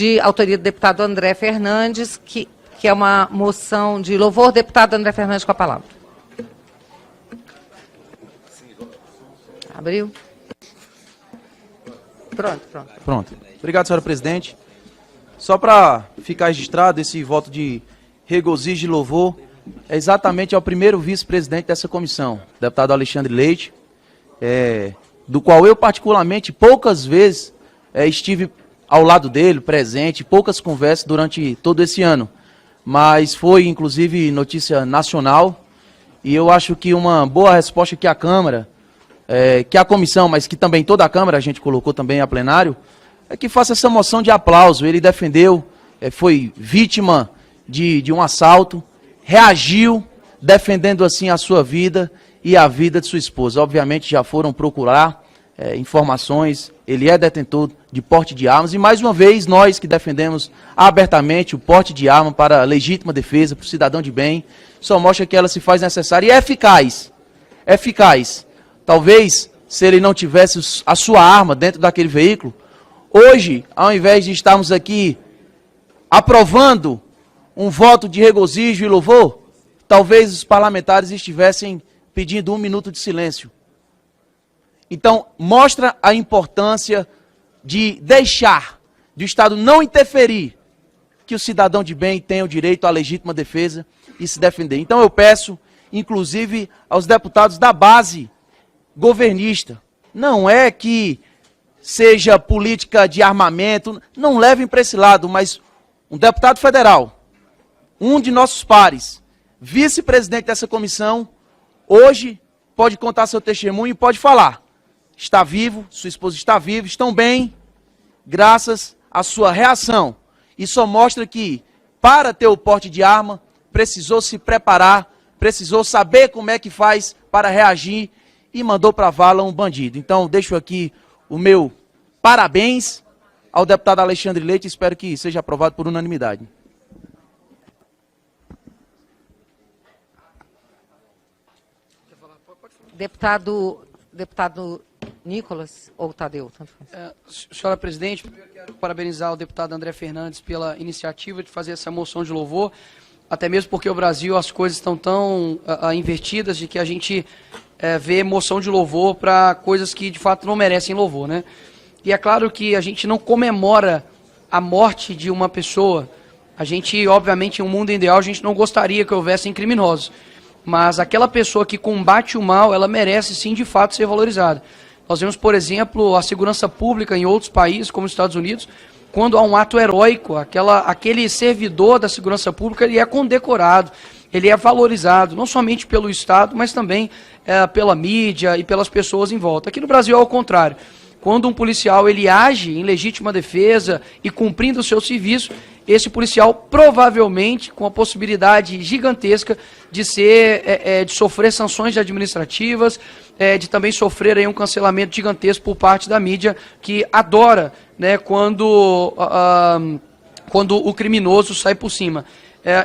de autoria do deputado André Fernandes, que é uma moção de louvor. Deputado André Fernandes, com a palavra. Abriu. Pronto. Obrigado, senhora presidente. Só para ficar registrado, esse voto de regozijo e louvor é exatamente ao primeiro vice-presidente dessa comissão, deputado Alexandre Leite, do qual eu particularmente poucas vezes estive ao lado dele, presente, poucas conversas durante todo esse ano. Mas foi, inclusive, notícia nacional, e eu acho que uma boa resposta que a Câmara, que a comissão, mas que também toda a Câmara, a gente colocou também a plenário, é que faça essa moção de aplauso. Ele defendeu, foi vítima de um assalto, reagiu, defendendo assim a sua vida e a vida de sua esposa. Obviamente já foram procurar informações, ele é detentor de porte de armas, e mais uma vez nós que defendemos abertamente o porte de arma para legítima defesa, para o cidadão de bem, só mostra que ela se faz necessária e é eficaz. Talvez, se ele não tivesse a sua arma dentro daquele veículo, hoje, ao invés de estarmos aqui aprovando um voto de regozijo e louvor, talvez os parlamentares estivessem pedindo 1 minuto de silêncio. Então, mostra a importância de deixar, de o Estado não interferir, que o cidadão de bem tem o direito à legítima defesa e se defender. Então eu peço, inclusive, aos deputados da base governista, não é que seja política de armamento, não levem para esse lado, mas um deputado federal, um de nossos pares, vice-presidente dessa comissão, hoje pode contar seu testemunho e pode falar. Está vivo, sua esposa está viva, estão bem, graças à sua reação. E só mostra que, para ter o porte de arma, precisou se preparar, precisou saber como é que faz para reagir e mandou para a vala um bandido. Então, deixo aqui o meu parabéns ao deputado Alexandre Leite e espero que seja aprovado por unanimidade. Deputado Nicolas ou Tadeu? Senhora presidente, primeiro quero parabenizar o deputado André Fernandes pela iniciativa de fazer essa moção de louvor, até mesmo porque o Brasil as coisas estão tão invertidas de que a gente vê moção de louvor para coisas que de fato não merecem louvor, né? E é claro que a gente não comemora a morte de uma pessoa. A gente, obviamente, em um mundo ideal, a gente não gostaria que houvessem criminosos. Mas aquela pessoa que combate o mal, ela merece sim, de fato, ser valorizada. Nós vemos, por exemplo, a segurança pública em outros países, como os Estados Unidos, quando há um ato heróico, aquele servidor da segurança pública, ele é condecorado, ele é valorizado, não somente pelo Estado, mas também pela mídia e pelas pessoas em volta. Aqui no Brasil é o contrário. Quando um policial ele age em legítima defesa e cumprindo o seu serviço, esse policial provavelmente, com a possibilidade gigantesca de de sofrer sanções administrativas, de também sofrer aí um cancelamento gigantesco por parte da mídia, que adora, né, quando o criminoso sai por cima.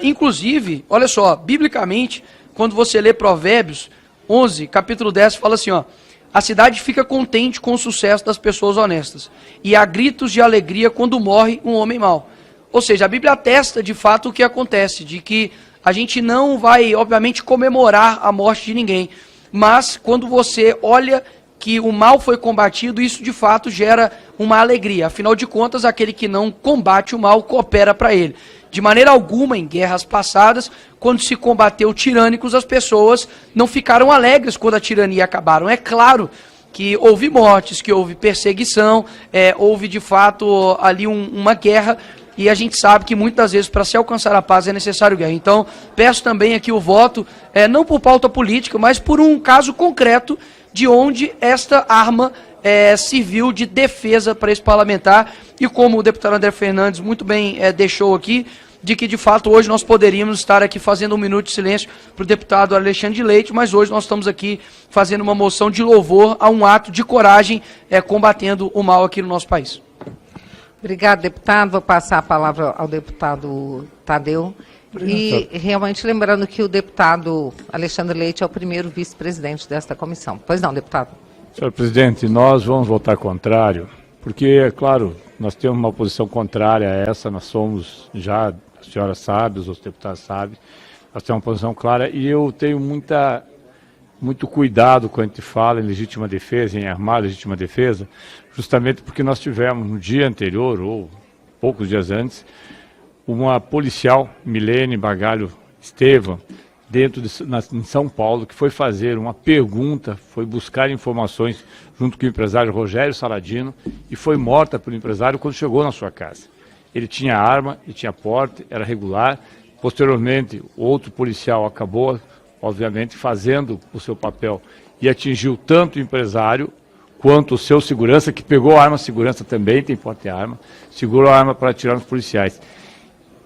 Inclusive, olha só, biblicamente, quando você lê Provérbios 11, capítulo 10, fala assim, ó: a cidade fica contente com o sucesso das pessoas honestas, e há gritos de alegria quando morre um homem mau. Ou seja, a Bíblia atesta de fato o que acontece, de que a gente não vai, obviamente, comemorar a morte de ninguém, mas quando você olha que o mal foi combatido, isso de fato gera uma alegria. Afinal de contas, aquele que não combate o mal, coopera para ele. De maneira alguma, em guerras passadas, quando se combateu tirânicos, as pessoas não ficaram alegres quando a tirania acabaram. É claro que houve mortes, que houve perseguição, houve de fato ali uma guerra, e a gente sabe que muitas vezes para se alcançar a paz é necessário guerra. Então, peço também aqui o voto, não por pauta política, mas por um caso concreto de onde esta arma serviu de defesa para esse parlamentar, e como o deputado André Fernandes muito bem deixou aqui, de que de fato hoje nós poderíamos estar aqui fazendo 1 minuto de silêncio para o deputado Alexandre Leite, mas hoje nós estamos aqui fazendo uma moção de louvor a um ato de coragem combatendo o mal aqui no nosso país. Obrigado, deputado. Vou passar a palavra ao deputado Tadeu. E realmente lembrando que o deputado Alexandre Leite é o primeiro vice-presidente desta comissão. Pois não, deputado. Senhor presidente, nós vamos votar contrário, porque, é claro, nós temos uma posição contrária a essa, nós somos, já a senhora sabe, os outros deputados sabem, nós temos uma posição clara e eu tenho muito cuidado quando a gente fala em legítima defesa, em armar legítima defesa, justamente porque nós tivemos no dia anterior, ou poucos dias antes, uma policial, Milene Bagalho Estevam, em São Paulo, que foi fazer uma pergunta, foi buscar informações junto com o empresário Rogério Saladino e foi morta pelo empresário quando chegou na sua casa. Ele tinha arma e tinha porte, era regular. Posteriormente, outro policial acabou, obviamente, fazendo o seu papel e atingiu tanto o empresário quanto o seu segurança, que pegou a arma, segurança também tem porte-arma, segurou a arma para atirar nos policiais.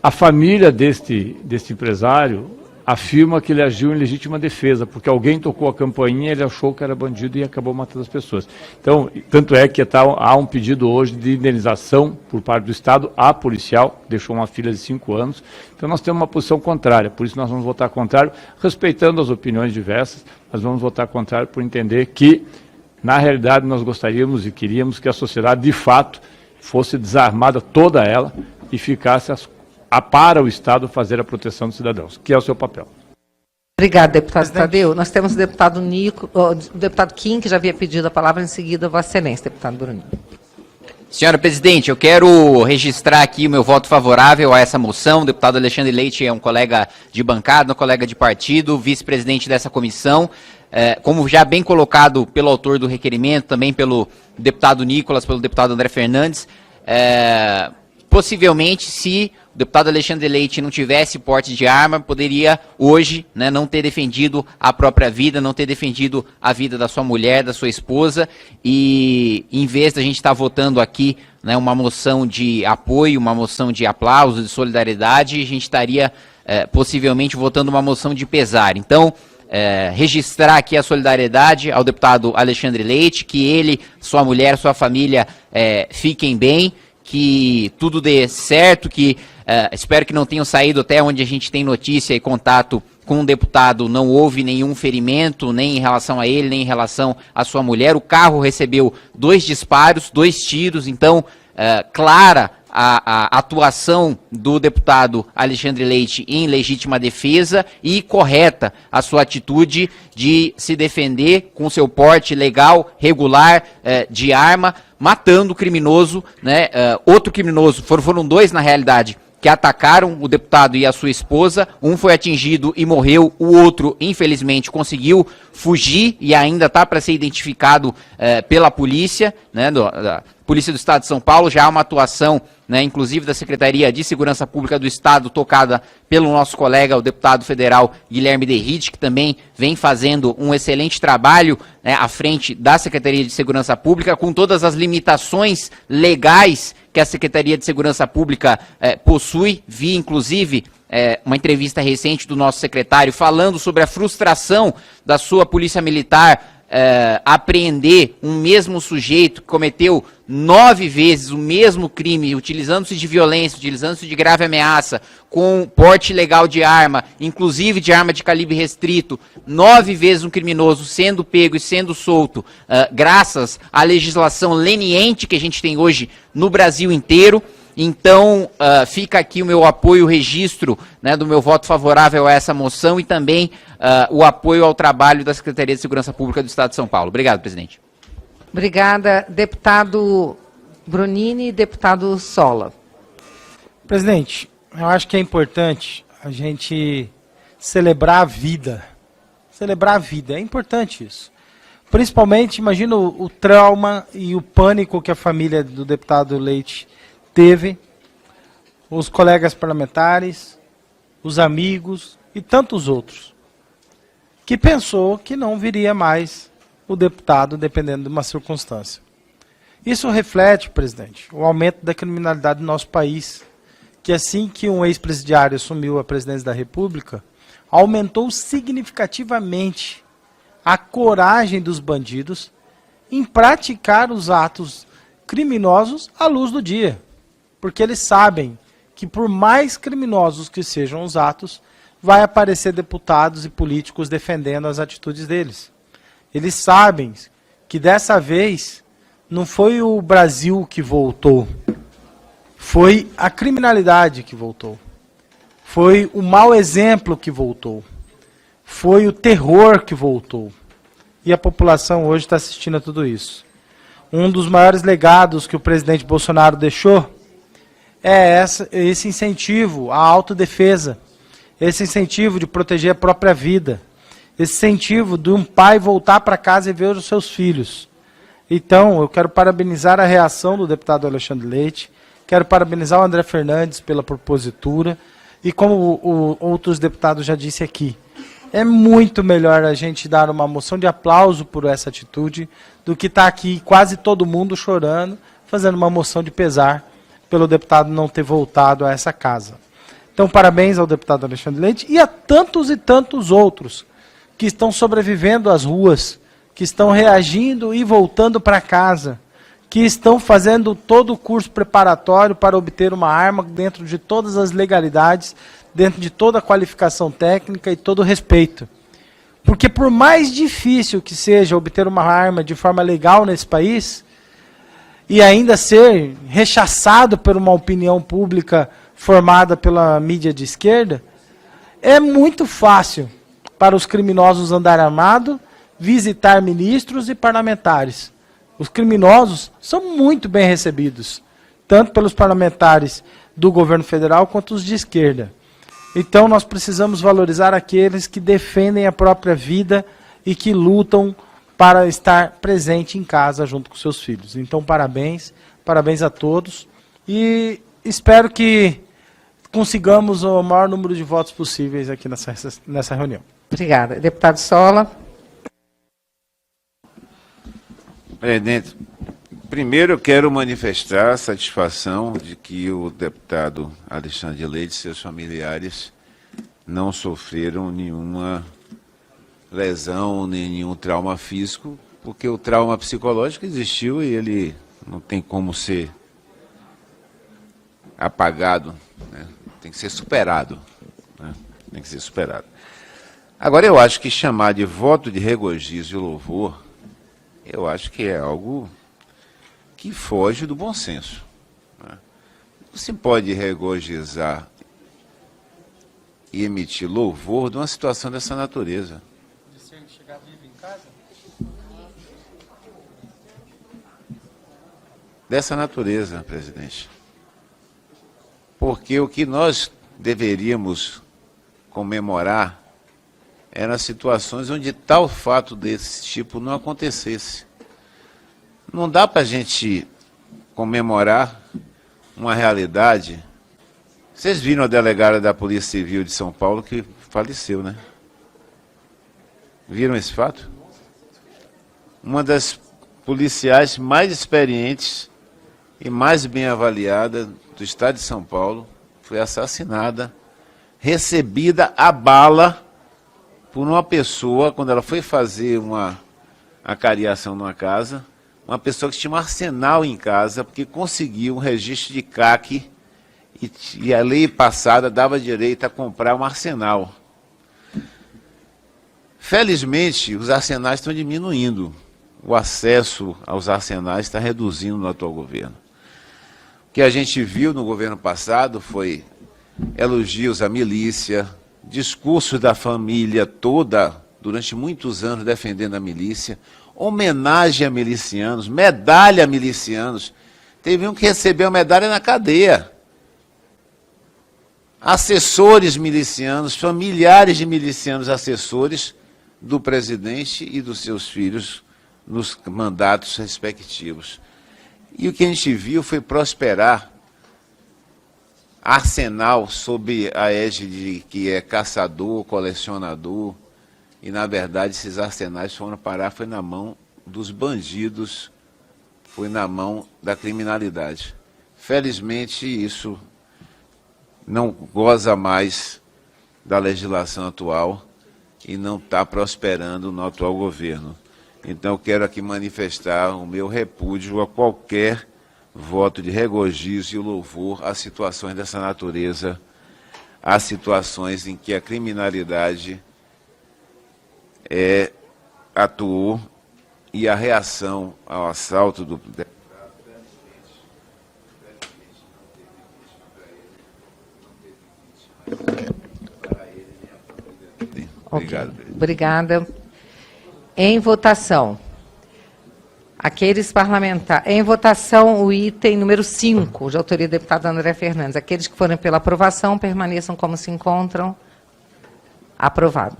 A família deste empresário afirma que ele agiu em legítima defesa, porque alguém tocou a campainha, ele achou que era bandido e acabou matando as pessoas. Então, tanto é que há um pedido hoje de indenização por parte do Estado à policial, deixou uma filha de 5 anos. Então nós temos uma posição contrária, por isso nós vamos votar contrário, respeitando as opiniões diversas, nós vamos votar contrário por entender que, na realidade, nós gostaríamos e queríamos que a sociedade, de fato, fosse desarmada toda ela e ficasse para o Estado fazer a proteção dos cidadãos, que é o seu papel. Obrigada, deputado Tadeu. Nós temos o deputado o deputado Kim, que já havia pedido a palavra, em seguida, Vossa Excelência, deputado Bruninho. Senhora presidente, eu quero registrar aqui o meu voto favorável a essa moção. O deputado Alexandre Leite é um colega de bancada, um colega de partido, vice-presidente dessa comissão. Como já bem colocado pelo autor do requerimento, também pelo deputado Nicolas, pelo deputado André Fernandes, possivelmente, se o deputado Alexandre Leite não tivesse porte de arma, poderia hoje, né, não ter defendido a própria vida, não ter defendido a vida da sua mulher, da sua esposa, e em vez da gente estar votando aqui, né, uma moção de apoio, uma moção de aplauso, de solidariedade, a gente estaria possivelmente votando uma moção de pesar. Então, registrar aqui a solidariedade ao deputado Alexandre Leite, que ele, sua mulher, sua família fiquem bem, que tudo dê certo, que espero que não tenham saído até onde a gente tem notícia e contato com o deputado, não houve nenhum ferimento, nem em relação a ele, nem em relação à sua mulher. O carro recebeu 2 disparos, 2 tiros, então, clara a atuação do deputado Alexandre Leite em legítima defesa e correta a sua atitude de se defender com seu porte legal, regular, de arma, matando o criminoso, né, outro criminoso, foram 2 na realidade, que atacaram o deputado e a sua esposa. Um foi atingido e morreu, o outro, infelizmente, conseguiu fugir e ainda está para ser identificado pela polícia, né, da Polícia do Estado de São Paulo. Já há uma atuação, né, inclusive da Secretaria de Segurança Pública do Estado, tocada pelo nosso colega, o deputado federal Guilherme Derrite, que também vem fazendo um excelente trabalho, né, à frente da Secretaria de Segurança Pública, com todas as limitações legais que a Secretaria de Segurança Pública possui. Vi, inclusive, uma entrevista recente do nosso secretário falando sobre a frustração da sua Polícia Militar apreender um mesmo sujeito que cometeu 9 vezes o mesmo crime, utilizando-se de violência, utilizando-se de grave ameaça, com porte ilegal de arma, inclusive de arma de calibre restrito, 9 vezes um criminoso sendo pego e sendo solto, graças à legislação leniente que a gente tem hoje no Brasil inteiro. Então, fica aqui o meu apoio, o registro, né, do meu voto favorável a essa moção e também o apoio ao trabalho da Secretaria de Segurança Pública do Estado de São Paulo. Obrigado, presidente. Obrigada. Deputado Brunini e deputado Sola. Presidente, eu acho que é importante a gente celebrar a vida. Celebrar a vida, é importante isso. Principalmente, imagina o trauma e o pânico que a família do deputado Leite teve, os colegas parlamentares, os amigos e tantos outros, que pensou que não viria mais o deputado, dependendo de uma circunstância. Isso reflete, presidente, o aumento da criminalidade no nosso país, que assim que um ex-presidiário assumiu a presidência da República, aumentou significativamente a coragem dos bandidos em praticar os atos criminosos à luz do dia. Porque eles sabem que, por mais criminosos que sejam os atos, vai aparecer deputados e políticos defendendo as atitudes deles. Eles sabem que dessa vez não foi o Brasil que voltou, Foi a criminalidade que voltou. Foi o mau exemplo que voltou. Foi o terror que voltou. E a população hoje está assistindo a tudo isso. Um dos maiores legados que o presidente Bolsonaro deixou é esse incentivo à autodefesa, esse incentivo de proteger a própria vida, esse incentivo de um pai voltar para casa e ver os seus filhos. Então, eu quero parabenizar a reação do deputado Alexandre Leite, quero parabenizar o André Fernandes pela propositura, e como outros deputados já disse aqui, é muito melhor a gente dar uma moção de aplauso por essa atitude do que estar aqui quase todo mundo chorando, fazendo uma moção de pesar pelo deputado não ter voltado a essa casa. Então, parabéns ao deputado Alexandre Leite e a tantos e tantos outros que estão sobrevivendo às ruas, que estão reagindo e voltando para casa, que estão fazendo todo o curso preparatório para obter uma arma dentro de todas as legalidades, dentro de toda a qualificação técnica e todo o respeito. Porque por mais difícil que seja obter uma arma de forma legal nesse país, e ainda ser rechaçado por uma opinião pública formada pela mídia de esquerda, é muito fácil para os criminosos andar armados, visitar ministros e parlamentares. Os criminosos são muito bem recebidos, tanto pelos parlamentares do governo federal quanto os de esquerda. Então nós precisamos valorizar aqueles que defendem a própria vida e que lutam para estar presente em casa junto com seus filhos. Então parabéns, parabéns a todos e espero que consigamos o maior número de votos possíveis aqui nessa reunião. Obrigada. Deputado Sola. Presidente, primeiro eu quero manifestar a satisfação de que o deputado Alexandre Leite e seus familiares não sofreram nenhuma lesão, nem nenhum trauma físico, porque o trauma psicológico existiu e ele não tem como ser apagado, né? Tem que ser superado, né? Tem que ser superado. Agora, eu acho que chamar de voto de regozijo e louvor, eu acho que é algo que foge do bom senso, né? Você pode regozijar e emitir louvor de uma situação dessa natureza. De chegar vivo em casa? Dessa natureza, presidente. Porque o que nós deveríamos comemorar eram situações onde tal fato desse tipo não acontecesse. Não dá para a gente comemorar uma realidade. Vocês viram a delegada da Polícia Civil de São Paulo que faleceu, né? Viram esse fato? Uma das policiais mais experientes e mais bem avaliada do estado de São Paulo foi assassinada, recebida a bala por uma pessoa, quando ela foi fazer uma acariação numa casa, uma pessoa que tinha um arsenal em casa, porque conseguiu um registro de CAC e a lei passada dava direito a comprar um arsenal. Felizmente, os arsenais estão diminuindo. O acesso aos arsenais está reduzindo no atual governo. O que a gente viu no governo passado foi elogios à milícia, discursos da família toda, durante muitos anos, defendendo a milícia, homenagem a milicianos, medalha a milicianos. Teve um que recebeu a medalha na cadeia. Assessores milicianos, familiares de milicianos assessores do presidente e dos seus filhos nos mandatos respectivos. E o que a gente viu foi prosperar arsenal sob a égide que é caçador, colecionador, e na verdade esses arsenais foram parar, foi na mão dos bandidos, foi na mão da criminalidade. Felizmente isso não goza mais da legislação atual e não está prosperando no atual governo. Então eu quero aqui manifestar o meu repúdio a qualquer voto de regozijo e louvor a situações dessa natureza, a situações em que a criminalidade atuou e a reação ao assalto do deputado Obrigado. Obrigada. Em votação. Aqueles parlamentares. Em votação, o item número 5, de autoria do deputado André Fernandes. Aqueles que forem pela aprovação, permaneçam como se encontram. Aprovado.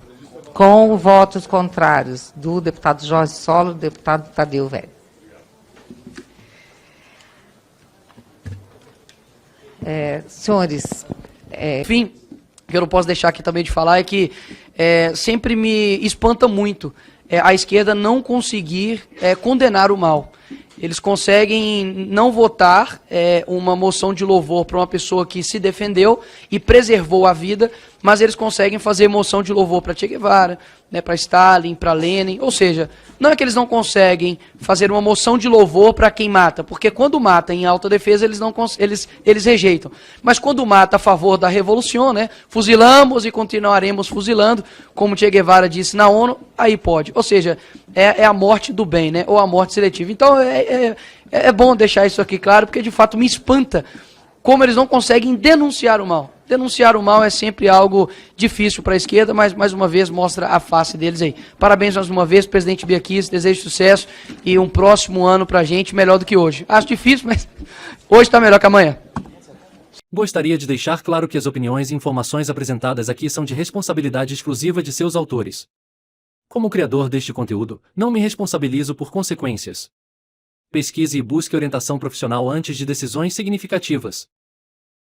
Com votos contrários do deputado Jorge Solo e do deputado Tadeu Velho. Senhores, Enfim, o que eu não posso deixar aqui também de falar é que sempre me espanta muito a esquerda não conseguir condenar o mal. Eles conseguem não votar uma moção de louvor para uma pessoa que se defendeu e preservou a vida, mas eles conseguem fazer moção de louvor para Che Guevara, né, para Stalin, para Lenin. Ou seja, não é que eles não conseguem fazer uma moção de louvor para quem mata, porque quando mata em autodefesa eles rejeitam. Mas quando mata a favor da revolução, né, fuzilamos e continuaremos fuzilando, como Che Guevara disse na ONU, aí pode. Ou seja, é a morte do bem, né, ou a morte seletiva. Então é bom deixar isso aqui claro, porque de fato me espanta como eles não conseguem denunciar o mal. Denunciar o mal é sempre algo difícil para a esquerda, mas mais uma vez mostra a face deles aí. Parabéns mais uma vez, presidente Bia Kicis, desejo sucesso e um próximo ano para a gente melhor do que hoje. Acho difícil, mas hoje está melhor que amanhã. Gostaria de deixar claro que as opiniões e informações apresentadas aqui são de responsabilidade exclusiva de seus autores. Como criador deste conteúdo, não me responsabilizo por consequências. Pesquise e busque orientação profissional antes de decisões significativas.